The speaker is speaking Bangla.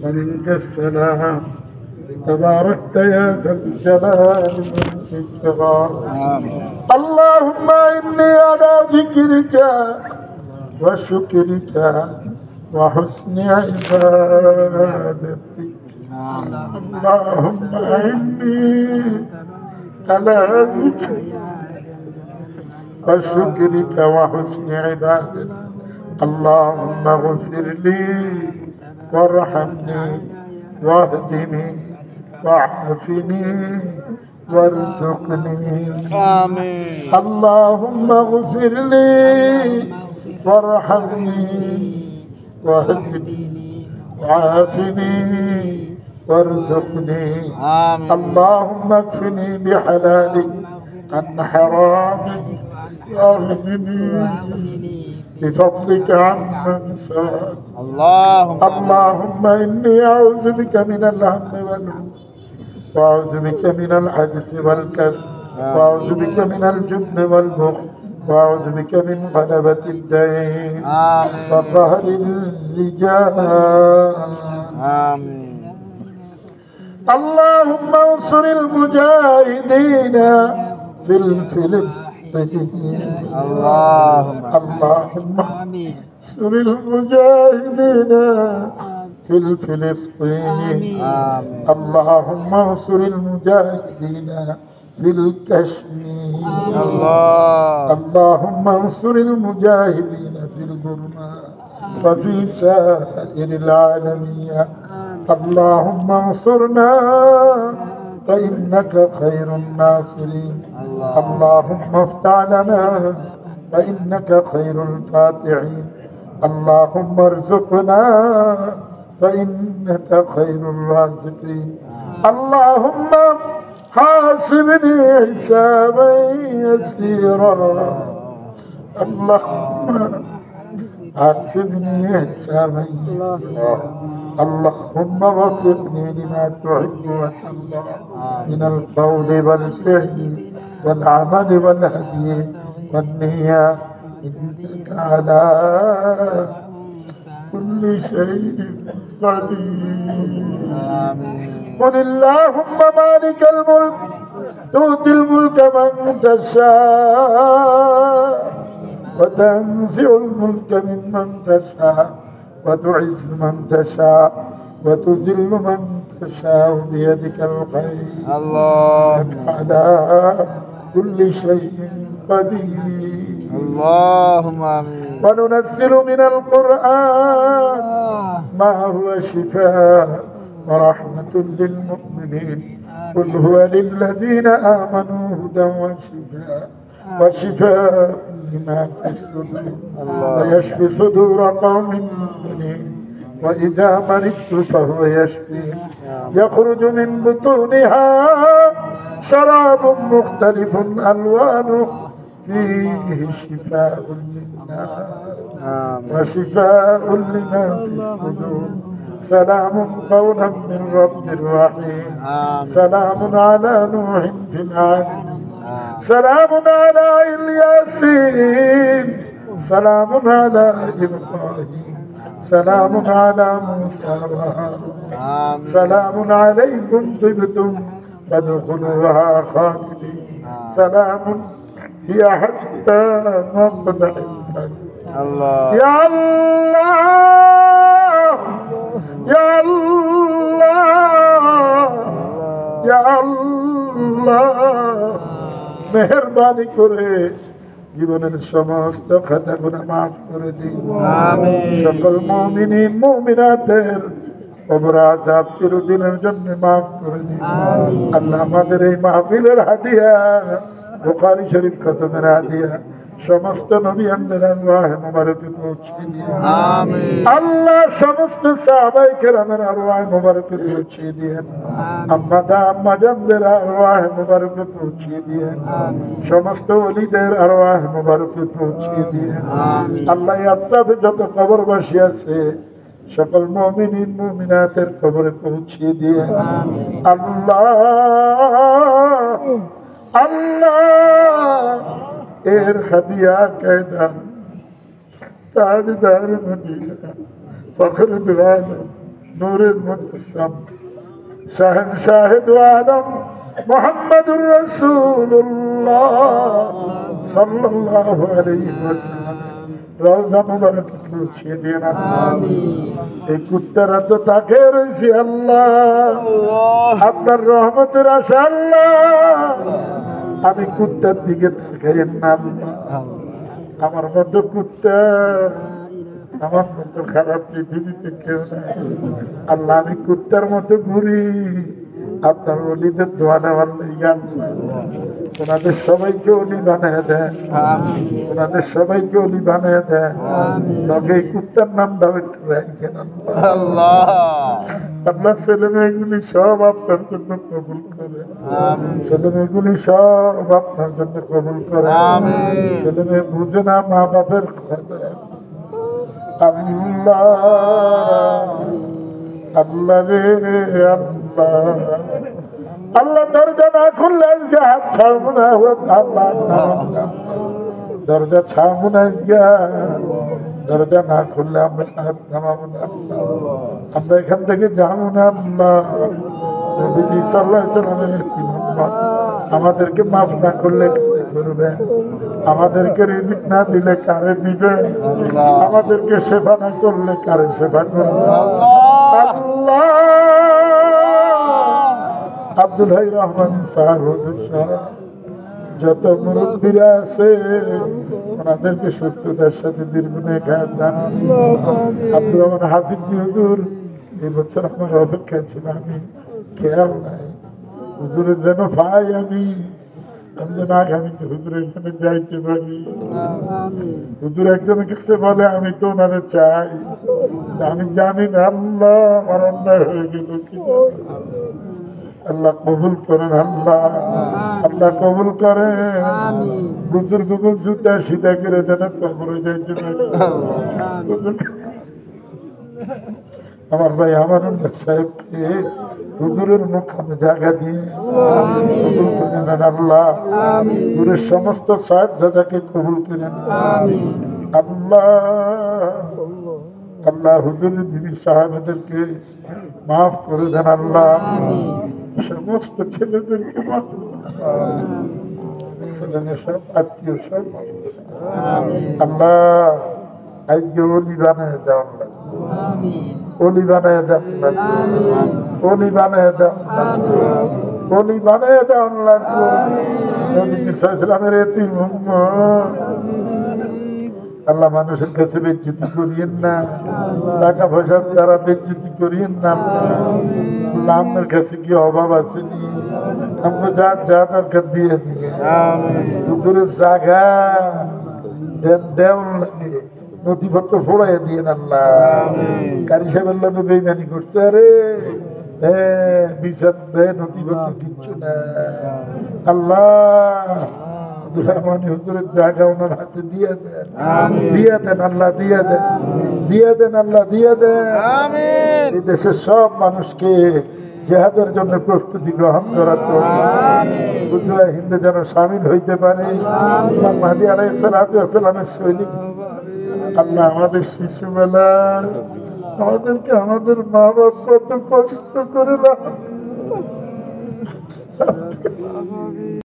ومنك السلام تباركت يا ذا الجلال والإكرام. اللهم إني على ذكرك وشكرك وحسن عبادتك. اللهم إني على ذكرك وشكرك وحسن عبادتك. اللهم اغفر لي وارحمني واهدني وعافني وارزقني. آمين. اللهم اغفر لي وارحمني واهدني وعافني وارزقني. آمين. اللهم اكفني بحلالك عن حرامك واغنني بفضلك عمن سواك. اللهم إني أعوذ بك من الهم والحزن وأعوذ بك من العجز والكسل وأعوذ بك من الجبن والبخل وأعوذ بك من غلبة الدين وقهر الرجال. آمين. اللهم انصر المجاهدين في الفلسطين. اللهم انصر المجاهدين في الفلسطين. اللهم انصر المجاهدين في الكشمير. اللهم انصر المجاهدين في البرما وفي سائر العالمين. اللهم انصرنا فإنك خير الناصرين. اللهم افتح لنا فإنك خير الفاتحين. اللهم ارزقنا فإنك خير الرازقين. اللهم حاسبني حسابا يسيرا. اللهم حاسبني حسابا يسيرا. اللهم وفقني لما تحب وترضى من القول والفعل والعمل والهدي والنية، إنك على كل شيء قدير. قل اللهم مالك الملك تؤتي الملك من تشاء وتنزع الملك ممن تشاء وتعز من تشاء وتذل من تشاء بيدك الخير. الله على كل شيء قدير. اللهم آمين. وننزل من القرآن ما هو شفاء ورحمة للمؤمنين. قل هو للذين آمنوا هدى وشفاء لما في الصدور ويشفي صدور قوم مؤمنين. وإذا مرضت فهو يشفي. يخرج من بطونها شراب مختلف ألوانه فيه شفاء للناس وشفاء لما في الصدور. سلام قولا من رب رحيم. سلام على نوح في العالمين. سلام على الياسين. سلام على إبراهيم. سلام على موسى وهارون. سلام عليكم طبتم فادخلوها خالدين. سلام هي حتى مطلع الفجر. يا الله يا الله يا الله মেহেরবানি করে জীবনের সমস্ত খাতাগুলো মাফ করে দিন। সকল মুমিনিন মুমিনাতের কবর আযাব চিরদিনের জন্য মাফ করে দিন। আল্লাহ আমাদের এই মাহফিলের হাদিয়া বুখারী শরীফ খতমের হাদিয়া সমস্ত নবী আনবিয়ার আরওয়াহ মুবারকে পৌঁছে দিন। আল্লাহ সমস্ত সাহাবায়ে কেরামের আরওয়াহ মুবারকে পৌঁছে দিন। আম্মা জানদের আরওয়াহ মুবারকে পৌঁছে দিন। সমস্ত ওলিদের আরওয়াহ মুবারকে পৌঁছে দিন। আল্লাহ আত্মাতে যত কবরবাসী আছে সকল মুমিনিন মুমিনাতের কবরে পৌঁছে দিন। আল্লাহ আল্লাহ এর হাদিয়া কায়দা তাজদার মদিনা ফখর দু আলম নূরের মুজাসসাম শাহেদ আলম মুহাম্মদুর রাসূলুল্লাহ সাল্লাল্লাহু আলাইহি ওয়াসাল্লাম রওজা মুবারক পৌঁছিয়ে দিন এই কুত্তারা তো তাকে রয়েছে আল্লাহ আপনার রহমতের আশা আল্লাহ আমি কুত্তার দিকে তাকাইয়েন না আল্লাহ আমার মতো কুত্তা আমার মতো খারাপ পৃথিবীতে কেউ নাই আল্লাহ আমি কুত্তার মতো ঘুরি আপনার অলিদের দোয়া নেওয়ার লেগে ওনাদের সবাইকে অলি বানিয়ে দেন ওনাদের সবাইকে অলি বানিয়ে দেন লগে এই কুত্তার নামটাও একটু রাখেন আপনার ছেলে মেয়েগুলি সব আপনার জন্য কবুল করে ছেলে মেয়েগুলি সব আপনার জন্য কবুল করে ছেলে মেয়ে বুঝে না মা বাপের কথা আল্লাহ আল্লাহ রে আল্লাহ আল্লাহ দরজা না খুললে আজকে হাত ছাড়বো না আল্লাহ দরজা ছাড়বো না আজকে দরজা না খুললে আমরা হাত নামাবো না আমরা এখান থেকে যাবো না আল্লাহ নবীজি সাল্লাল্লাহু আলাইহি ওয়াসাল্লামের উম্মত আমাদেরকে মাফ না করলে করবে আমাদেরকে রিজিক না দিলে কারে দিবে আমাদেরকে সেবা না করলে কারে সেবা করবে আল্লাহ আব্দুল হাই রহমান সাহেব হুজুর সাহেব যত মুরব্বীরা আছে ওনাদেরকে সুস্থতার সাথে দীর্ঘদিন খায় দান আব্দুল রহমান হাফিজ হুজুর এই বছর আমার অপেক্ষা ছিল আমি খেয়াল নাই হুজুরের যেন ভাই আমি যেন আগামীতে হুজুরের এখানে যাইতে পারি হুজুর একজনের কাছে বলে আমি তো ওনারে চাই আমি জানি না আল্লাহ আমার অন্যায় হয়ে গেল কি আল্লাহ কবুল করেন আল্লাহ আল্লাহ কবুল করেন বুজুর্গকে জুতা সিধা করে যেন কবরে যাইতে পারি আমার ভাই আমার সাহেবকে হুজুরের মুখামে জায়গা দিয়ে কবুল করে নেন আল্লাহ হুজুরের সমস্ত সাহেব দাদাকে কবুল করে নেন আল্লাহ আল্লাহ হুজুরের বিবি সাহেবদেরকে মাফ করে দেন আল্লাহ সমস্ত ছেলেদেরকে মাফ ছেলেমেয়ে সব আত্মীয় সব আল্লাহ আজকে অলি বানায় দেওয়া অলি বানায় দেওয়া অলি বানায় দেওয়া অলি বানায় দেওয়া লাগবে নবীজি সাল্লাল্লাহু আলাইহি ওয়াসাল্লামের আল্লাহ মানুষের কাছে বেজ্জতি করিয়েন না টাকা পয়সার দ্বারা বেজ্জতি করিয়েন না আল্লাহ আপনার কাছে কি অভাব আসেনি আমরা যা যা দরকার দিয়ে দিয়ে হুজুরের জায়গা দেওয়ার লাগে নথিপত্র ফোড়াইয়া দিয়ে আল্লাহ কারি সাহেবের লোক বেইমানি করছে আরে বিচার দেয় নথিপত্র কিচ্ছু না আল্লাহ হুজুরের জায়গা ওনার হাতে দিয়ে দেন আল্লাহ দিয়ে দেন আল্লাহ দিয়ে দেন এই দেশের সব মানুষকে জিহাদের জন্য প্রস্তুতি গ্রহণ করার জন্য বুঝলা হিন্দু যেন সামিল হইতে পারে মাহদী আলাইহিস সালামের সৈনিক আল্লাহ আমাদের শিশুবেলা আমাদেরকে আমাদের মা বাপ কত কষ্ট করে